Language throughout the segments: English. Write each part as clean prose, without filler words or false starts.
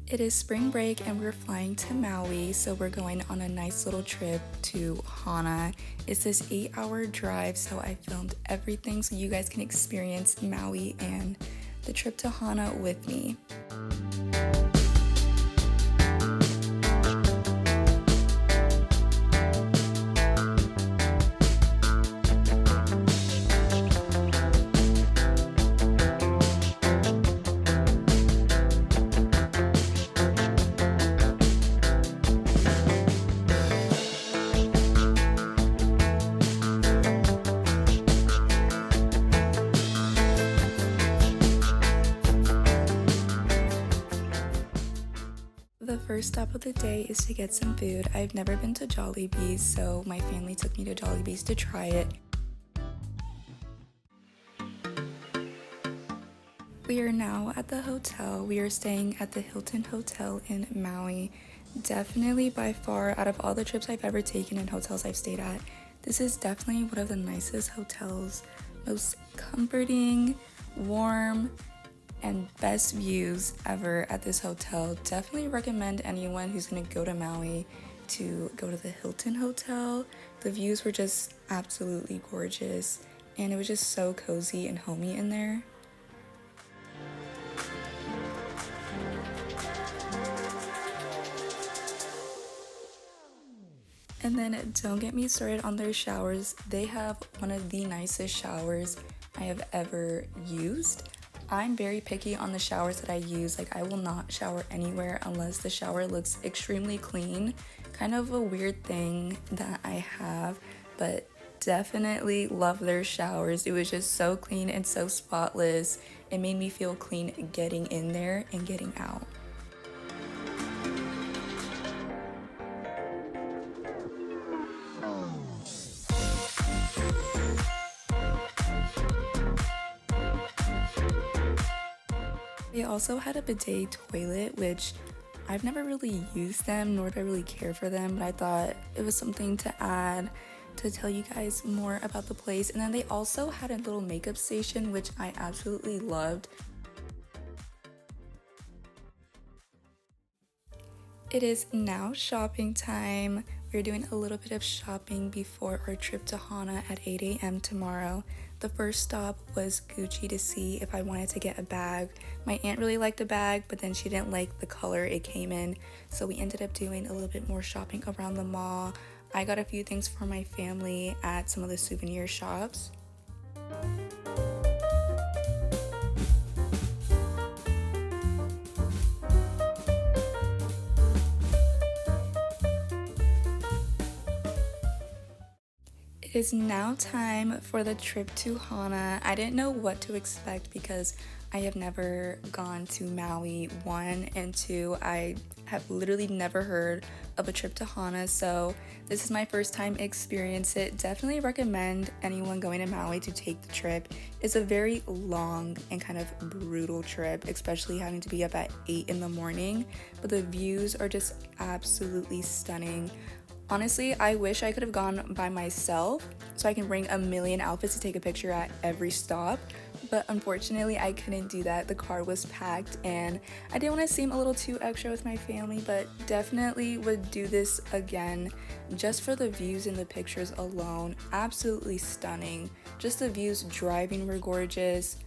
It is spring break and we're flying to Maui, so we're going on a nice little trip to Hana. It's this 8-hour drive, so I filmed everything so you guys can experience Maui and the trip to Hana with me. The first stop of the day is to get some food. I've never been to Jollibee's, so my family took me to Jollibee's to try it. We are now at the hotel. We are staying at the Hilton Hotel in Maui. Definitely by far, out of all the trips I've ever taken and hotels I've stayed at, this is definitely one of the nicest hotels, most comforting, warm, and best views ever at this hotel. Definitely recommend anyone who's gonna go to Maui to go to the Hilton Hotel. The views were just absolutely gorgeous and it was just so cozy and homey in there. And then don't get me started on their showers. They have one of the nicest showers I have ever used. I'm very picky on the showers that I use. Like, I will not shower anywhere unless the shower looks extremely clean. Kind of a weird thing that I have, but definitely love their showers. It was just so clean and so spotless. It made me feel clean getting in there and getting out. They also had a bidet toilet, which I've never really used them, nor do I really care for them, but I thought it was something to add to tell you guys more about the place. And then they also had a little makeup station, which I absolutely loved. It is now shopping time. We're doing a little bit of shopping before our trip to Hana at 8 a.m. tomorrow. The first stop was Gucci to see if I wanted to get a bag. My aunt really liked the bag, but then she didn't like the color it came in, so we ended up doing a little bit more shopping around the mall. I got a few things for my family at some of the souvenir shops. It is now time for the trip to Hana. I didn't know what to expect because I have never gone to Maui, 1, and 2, I have literally never heard of a trip to Hana, so this is my first time experience it. Definitely recommend anyone going to Maui to take the trip. It's a very long and kind of brutal trip, especially having to be up at 8 in the morning, but the views are just absolutely stunning. Honestly, I wish I could have gone by myself so I can bring a million outfits to take a picture at every stop, but unfortunately I couldn't do that. The car was packed and I didn't want to seem a little too extra with my family, but definitely would do this again just for the views and the pictures alone. Absolutely stunning. Just the views driving were gorgeous.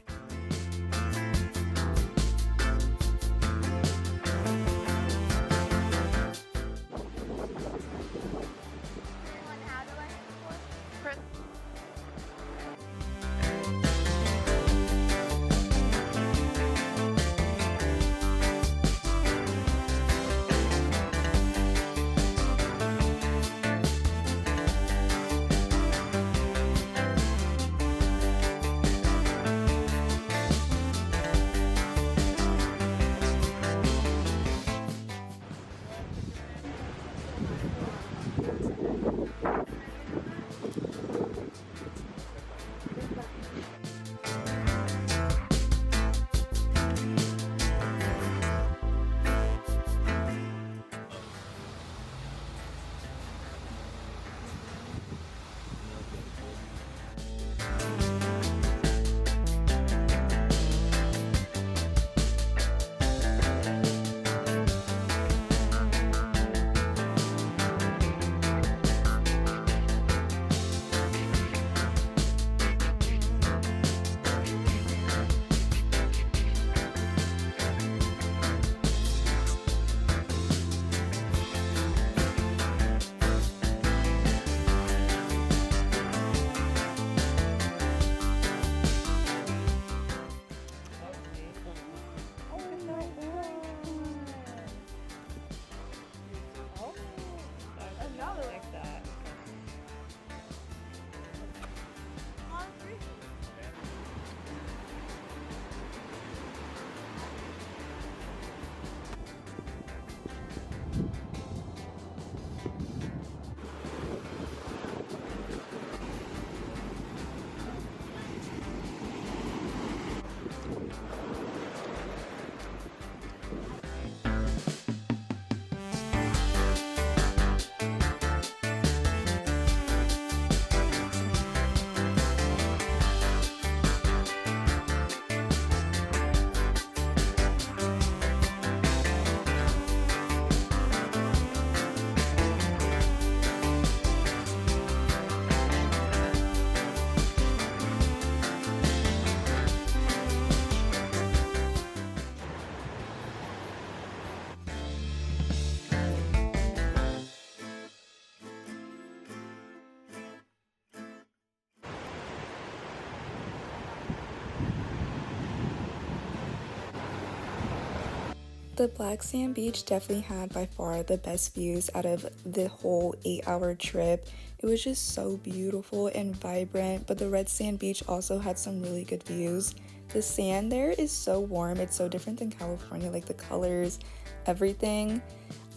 The black sand beach definitely had by far the best views out of the whole 8-hour trip. It was just so beautiful and vibrant, but the red sand beach also had some really good views. The sand there is so warm, it's so different than California, like the colors, everything.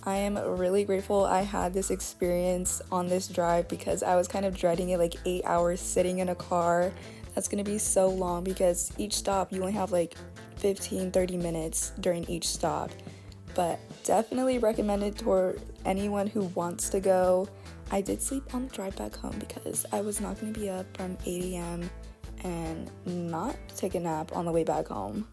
I am really grateful I had this experience on this drive because I was kind of dreading it, like 8 hours sitting in a car. That's gonna be so long because each stop you only have like 15-30 minutes during each stop. But definitely recommended for anyone who wants to go. I did sleep on the drive back home because I was not going to be up from 8 a.m. and not take a nap on the way back home.